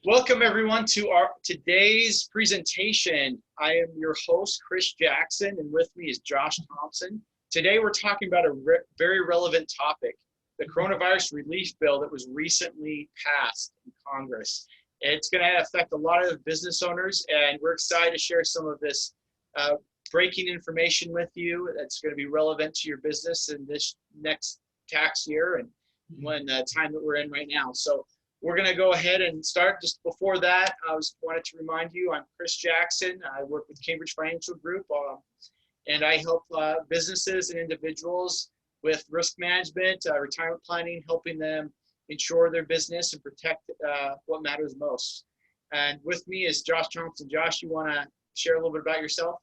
Welcome everyone to our today's presentation. I am your host, Chris Jackson, and with me is Josh Thompson. Today we're talking about a very relevant topic, the coronavirus relief bill that was recently passed in Congress. It's going to affect a lot of business owners, and we're excited to share some of this breaking information with you that's going to be relevant to your business in this next tax year and when the time that we're in right now. So we're going to go ahead and start. Just before that, I wanted to remind you, I'm Chris Jackson. I work with Cambridge Financial Group, and I help businesses and individuals with risk management, retirement planning, helping them insure their business and protect what matters most. And with me is Josh Thompson. Josh, you want to share a little bit about yourself?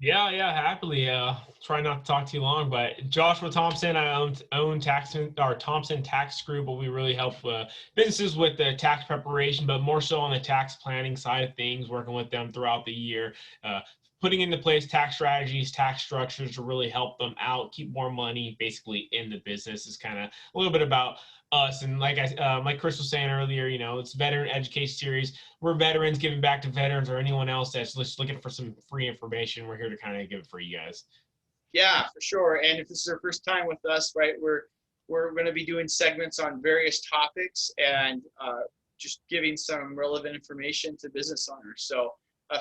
Yeah, happily. Try not to talk too long, but Joshua Thompson, I own Thompson Tax Group, but we really help businesses with the tax preparation, but more so on the tax planning side of things, working with them throughout the year, putting into place tax strategies, tax structures to really help them out, keep more money basically in the business. Is kind of a little bit about us. And like Chris was saying earlier, it's Veteran Education Series. We're veterans giving back to veterans or anyone else that's just looking for some free information. We're here to kind of give it for you guys. Yeah, for sure. And if this is your first time with us, right, we're going to be doing segments on various topics and just giving some relevant information to business owners. So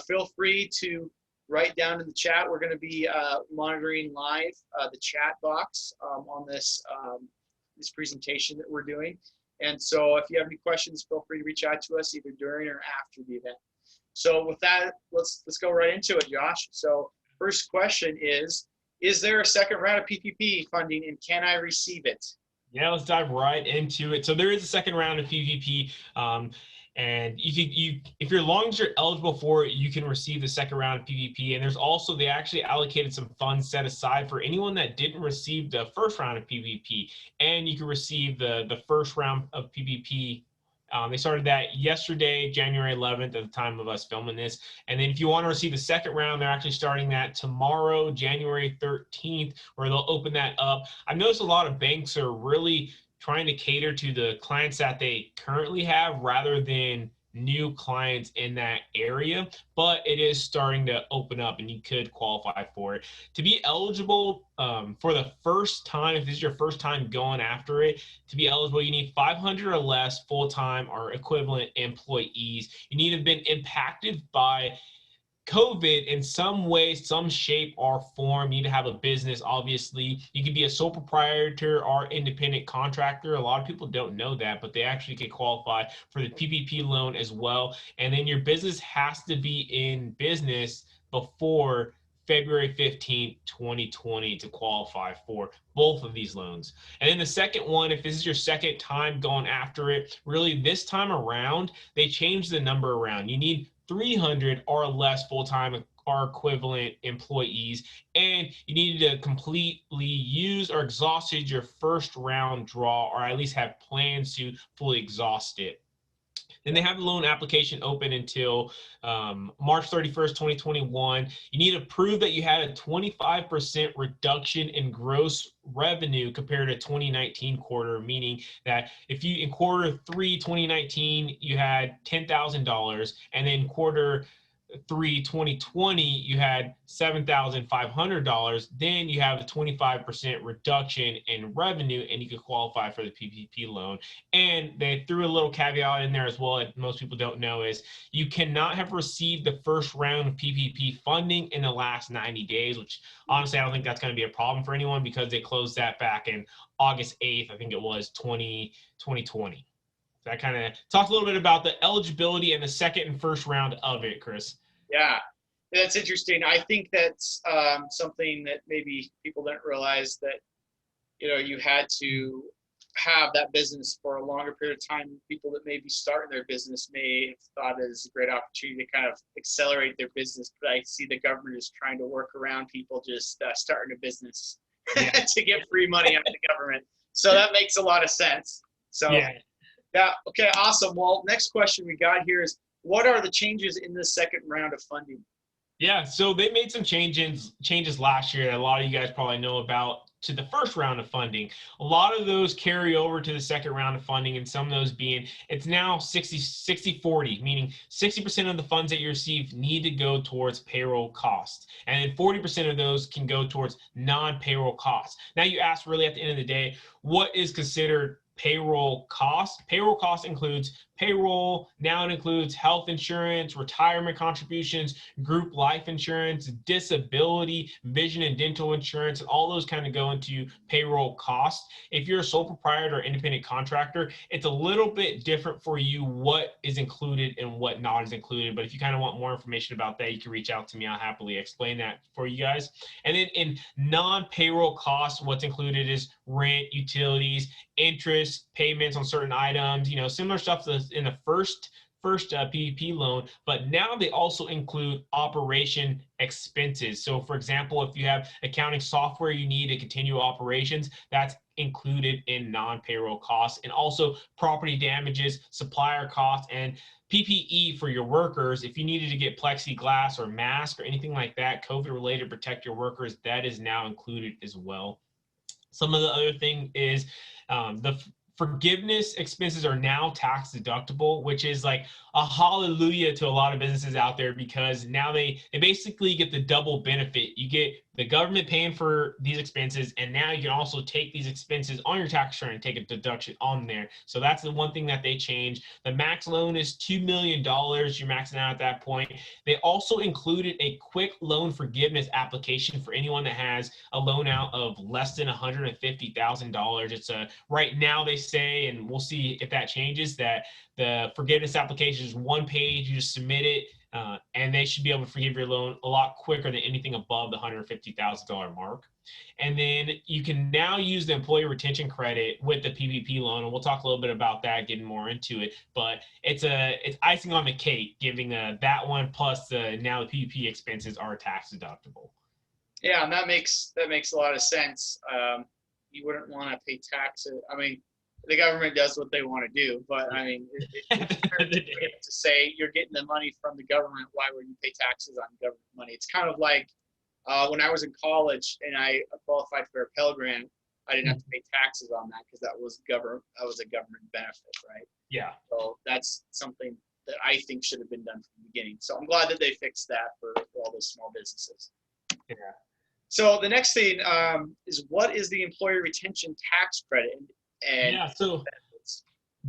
feel free to write down in the chat. We're going to be monitoring live the chat box on this presentation that we're doing. And so if you have any questions, feel free to reach out to us either during or after the event. So with that, let's go right into it, Josh. So first question is there a second round of PPP funding and can I receive it? Yeah, let's dive right into it. So there is a second round of PPP. And if you're long as you're eligible for it, you can receive the second round of PPP. And there's also, they actually allocated some funds set aside for anyone that didn't receive the first round of PPP. And you can receive the first round of PPP. They started that yesterday, January 11th, at the time of us filming this. And then if you want to receive the second round, they're actually starting that tomorrow, January 13th, where they'll open that up. I've noticed a lot of banks are really trying to cater to the clients that they currently have rather than new clients in that area, but it is starting to open up and you could qualify for it. To be eligible for the first time, if this is your first time going after it, to be eligible, you need 500 or less full-time or equivalent employees. You need to have been impacted by COVID in some way, some shape or form. You need to have a business, obviously. You could be a sole proprietor or independent contractor. A lot of people don't know that, but they actually can qualify for the PPP loan as well. And then your business has to be in business before February 15th, 2020 to qualify for both of these loans. And then the second one, if this is your second time going after it, really this time around, they changed the number around. You need 300 or less full-time or equivalent employees, and you needed to completely use or exhausted your first round draw, or at least have plans to fully exhaust it. Then they have the loan application open until March 31st, 2021. You need to prove that you had a 25% reduction in gross revenue compared to 2019 quarter, meaning that if you in quarter 3, 2019, you had $10,000, and then quarter 3, 2020, you had $7,500, then you have a 25% reduction in revenue and you could qualify for the PPP loan. And they threw a little caveat in there as well that most people don't know is you cannot have received the first round of PPP funding in the last 90 days, which honestly, I don't think that's going to be a problem for anyone because they closed that back in August 8th, I think it was 2020. So I kind of talked a little bit about the eligibility and the second and first round of it, Chris. Yeah, that's interesting. I think that's something that maybe people didn't realize that, you had to have that business for a longer period of time. People that may be starting their business may have thought it is a great opportunity to kind of accelerate their business, but I see the government is trying to work around people just starting a business to get free money out of the government. So that makes a lot of sense. So yeah, okay, awesome. Well, next question we got here is, what are the changes in the second round of funding? Yeah, so they made some changes last year that a lot of you guys probably know about. to the first round of funding. A lot of those carry over to the second round of funding, and some of those being, it's now 60-40, meaning 60% of the funds that you receive need to go towards payroll costs, and then 40% of those can go towards non-payroll costs. Now you ask, really at the end of the day, what is considered payroll cost? Payroll cost includes payroll. Now it includes health insurance, retirement contributions, group life insurance, disability, vision and dental insurance, and all those kind of go into payroll costs. If you're a sole proprietor or independent contractor, it's a little bit different for you what is included and what not is included. But if you kind of want more information about that, you can reach out to me. I'll happily explain that for you guys. And then in non-payroll costs, what's included is rent, utilities, interest, payments on certain items, similar stuff that's in the first PPP loan, but now they also include operation expenses. So for example, if you have accounting software you need to continue operations, that's included in non-payroll costs, and also property damages, supplier costs, and PPE for your workers. If you needed to get plexiglass or mask or anything like that, COVID related, protect your workers, that is now included as well. Some of the other thing is the forgiveness expenses are now tax deductible, which is like a hallelujah to a lot of businesses out there, because now they basically get the double benefit. You get the government paying for these expenses, and now you can also take these expenses on your tax return and take a deduction on there. So that's the one thing that they changed. The max loan is $2 million. You're maxing out at that point. They also included a quick loan forgiveness application for anyone that has a loan out of less than $150,000. It's right now they say, and we'll see if that changes, that the forgiveness application is one page. You just submit it, and they should be able to forgive your loan a lot quicker than anything above the $150,000 mark. And then you can now use the employee retention credit with the PPP loan, and we'll talk a little bit about that, getting more into it. But it's icing on the cake, giving that one plus now the PPP expenses are tax deductible. Yeah, and that makes a lot of sense. You wouldn't want to pay taxes. I mean, the government does what they want to do, but I mean, to say you're getting the money from the government, why would you pay taxes on government money? It's kind of like when I was in college and I qualified for a Pell Grant, I didn't have to pay taxes on that because that was a government benefit, right? Yeah. So that's something that I think should have been done from the beginning. So I'm glad that they fixed that for all those small businesses. Yeah. So the next thing is, what is the employee retention tax credit? And yeah, so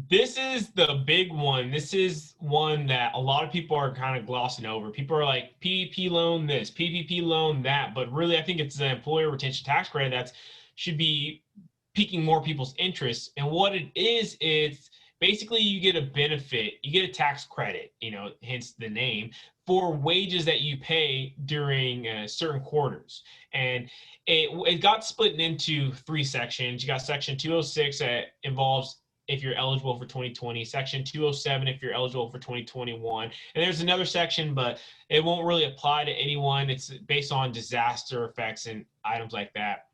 this is the big one. This is one that a lot of people are kind of glossing over. People are like, PPP loan this, PPP loan that, but really I think it's the employer retention tax credit that should be piquing more people's interest. And what it is, it's basically you get a benefit, you get a tax credit, hence the name, for wages that you pay during certain quarters. And it got split into three sections. You got section 206 that involves if you're eligible for 2020, section 207 if you're eligible for 2021. And there's another section, but it won't really apply to anyone. It's based on disaster effects and items like that.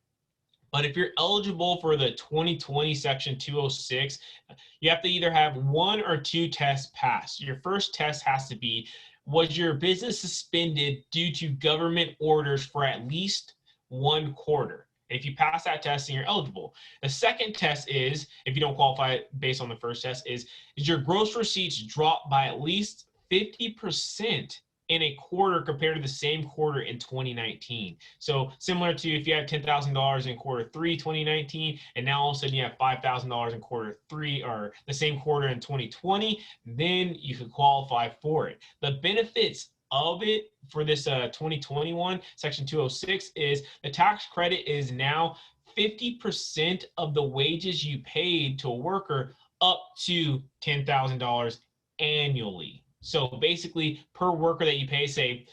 But if you're eligible for the 2020 section 206, you have to either have one or two tests passed. Your first test has to be, was your business suspended due to government orders for at least one quarter? If you pass that test, then you're eligible. The second test is, if you don't qualify based on the first test, is your gross receipts dropped by at least 50% in a quarter compared to the same quarter in 2019. So similar to if you have $10,000 in quarter 3, 2019, and now all of a sudden you have $5,000 in quarter 3 or the same quarter in 2020, then you could qualify for it. The benefits of it for this 2021 section 206 is the tax credit is now 50% of the wages you paid to a worker up to $10,000 annually. So basically, per worker that you pay, say,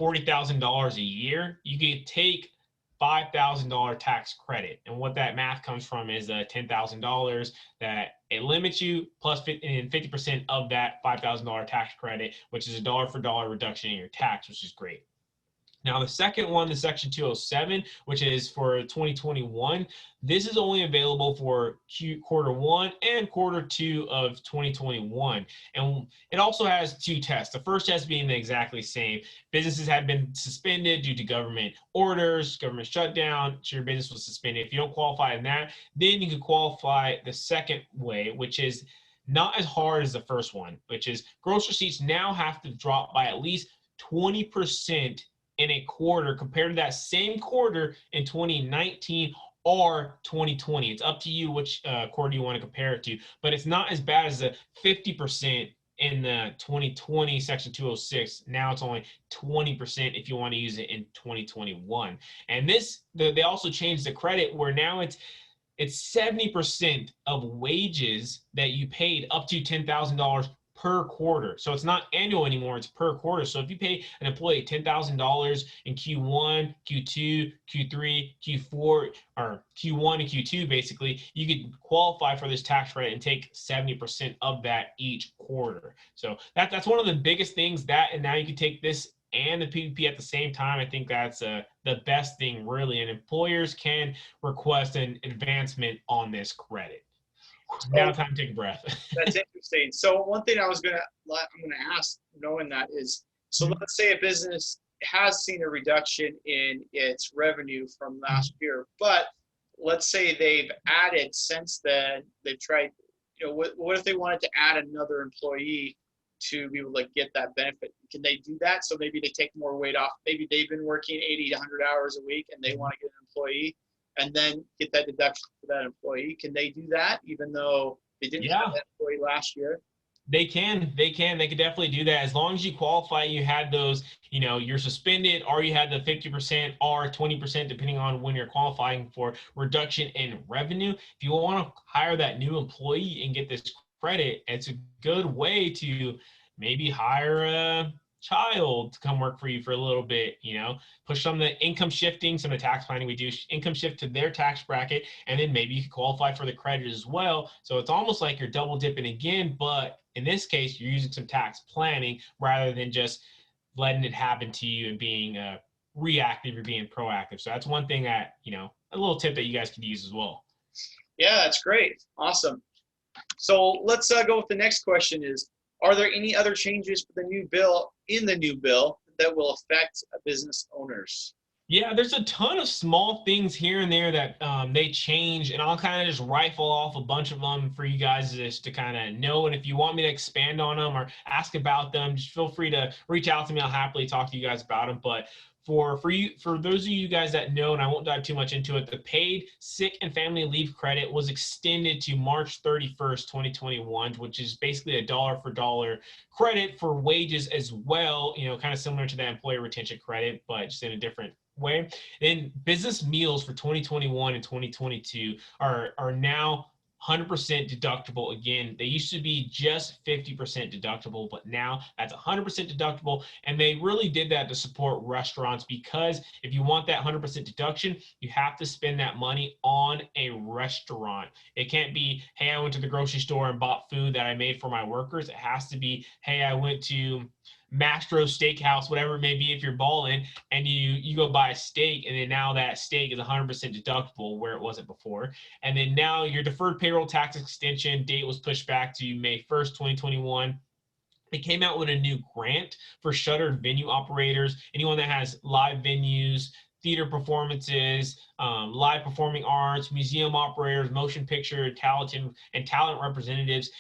$40,000 a year, you can take $5,000 tax credit. And what that math comes from is $10,000 that it limits you plus 50% of that $5,000 tax credit, which is a dollar for dollar reduction in your tax, which is great. Now, the second one, the Section 207, which is for 2021, this is only available for quarter one and quarter two of 2021. And it also has two tests. The first test being the exactly same. Businesses have been suspended due to government orders, government shutdown, so your business was suspended. If you don't qualify in that, then you can qualify the second way, which is not as hard as the first one, which is gross receipts now have to drop by at least 20% in a quarter compared to that same quarter in 2019 or 2020. It's up to you which quarter you want to compare it to, but it's not as bad as the 50% in the 2020 Section 206. Now it's only 20% if you want to use it in 2021. And they also changed the credit where now it's 70% of wages that you paid up to $10,000 per quarter. So it's not annual anymore, it's per quarter. So if you pay an employee $10,000 in Q1, Q2, Q3, Q4, or Q1 and Q2, basically, you could qualify for this tax credit and take 70% of that each quarter. So that's one of the biggest things, and now you can take this and the PPP at the same time. I think that's the best thing, really. And employers can request an advancement on this credit. Now time to take a breath. That's interesting. So one thing I'm gonna ask, knowing that, is, so let's say a business has seen a reduction in its revenue from last year, but let's say they've added since then, they've tried, what if they wanted to add another employee to be able to get that benefit? Can they do that? So maybe they take more weight off. Maybe they've been working 80 to 100 hours a week and they want to get an employee and then get that deduction for that employee. Can they do that even though they didn't have that employee last year? They can definitely do that. As long as you qualify, you had those, you're suspended, or you had the 50% or 20%, depending on when you're qualifying for reduction in revenue. If you want to hire that new employee and get this credit, it's a good way to maybe hire a child to come work for you for a little bit, push some of the income shifting, some of the tax planning we do, income shift to their tax bracket, and then maybe you can qualify for the credit as well. So it's almost like you're double dipping again, but in this case, you're using some tax planning rather than just letting it happen to you and being reactive or being proactive. So that's one thing that, a little tip that you guys could use as well. Yeah, that's great. Awesome. So let's go with the next question is, are there any other changes for the new bill that will affect business owners? Yeah, there's a ton of small things here and there that they change, and I'll kind of just rifle off a bunch of them for you guys just to kind of know. And if you want me to expand on them or ask about them, just feel free to reach out to me. I'll happily talk to you guys about them. But for those of you guys that know, and I won't dive too much into it, the paid sick and family leave credit was extended to March 31st, 2021, which is basically a dollar for dollar credit for wages as well, kind of similar to that employee retention credit, but just in a different way. Then business meals for 2021 and 2022 are now 100% deductible. Again, they used to be just 50% deductible, but now that's 100% deductible. And they really did that to support restaurants, because if you want that 100% deduction, you have to spend that money on a restaurant. It can't be, hey, I went to the grocery store and bought food that I made for my workers. It has to be, hey, I went to Mastro Steakhouse, whatever it may be, if you're balling, and you go buy a steak, and then now that steak is 100% deductible where it wasn't before. And then now your deferred payroll tax extension date was pushed back to May 1st, 2021. They came out with a new grant for shuttered venue operators, anyone that has live venues, theater performances, live performing arts, museum operators, motion picture talent representatives.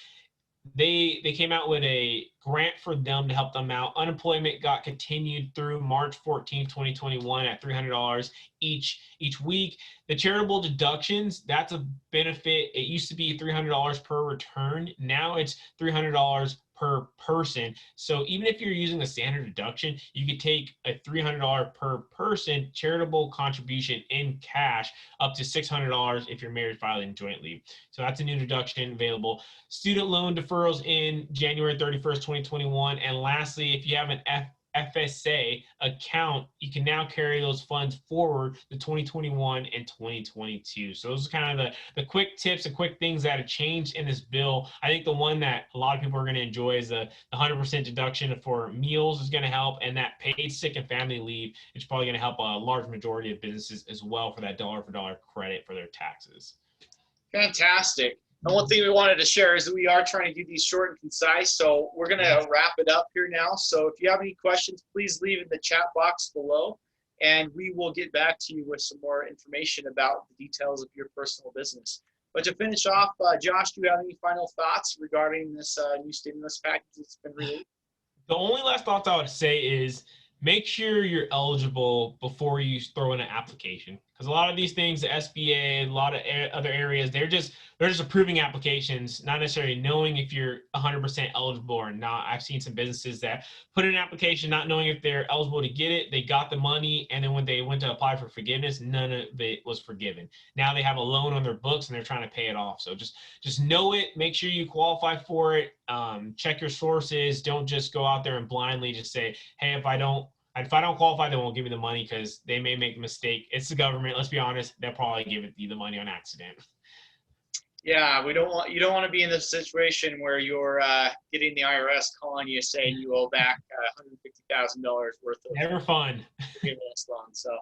They came out with a grant for them to help them out. Unemployment got continued through March 14th, 2021 at $300 each week. The charitable deductions, that's a benefit. It used to be $300 per return. Now it's $300 per person. So even if you're using the standard deduction, you could take a $300 per person charitable contribution in cash up to $600 if you're married, filing jointly. So that's a new deduction available. Student loan deferrals in January 31st, 2021. And lastly, if you have an FSA account, you can now carry those funds forward to 2021 and 2022. So those are kind of the quick tips and quick things that have changed in this bill. I think the one that a lot of people are going to enjoy is the 100% deduction for meals is going to help, and that paid sick and family leave is probably going to help a large majority of businesses as well for that dollar for dollar credit for their taxes. Fantastic. And one thing we wanted to share is that we are trying to do these short and concise, so we're going to wrap it up here now. So if you have any questions, please leave in the chat box below, and we will get back to you with some more information about the details of your personal business. But to finish off, Josh, do you have any final thoughts regarding this new stimulus package that's been released? The only last thoughts I would say is make sure you're eligible before you throw in an application. Because a lot of these things, the SBA, a lot of other areas, they're just approving applications, not necessarily knowing if you're 100% eligible or not. I've seen some businesses that put in an application not knowing if they're eligible to get it. They got the money, and then when they went to apply for forgiveness, none of it was forgiven. Now they have a loan on their books and they're trying to pay it off. So just know it. Make sure you qualify for it. Check your sources. Don't just go out there and blindly just say, hey, if I don't qualify, they won't give me the money, because they may make a mistake. It's the government. Let's be honest. They'll probably give you the money on accident. Yeah, you don't want to be in this situation where you're getting the IRS calling you saying you owe back $150,000 worth of Never fun. forgiveness loan. So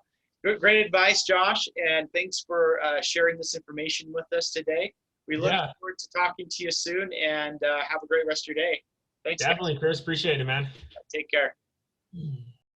great advice, Josh, and thanks for sharing this information with us today. We look forward to talking to you soon, and have a great rest of your day. Thanks. Definitely, Chris. Appreciate it, man. Take care.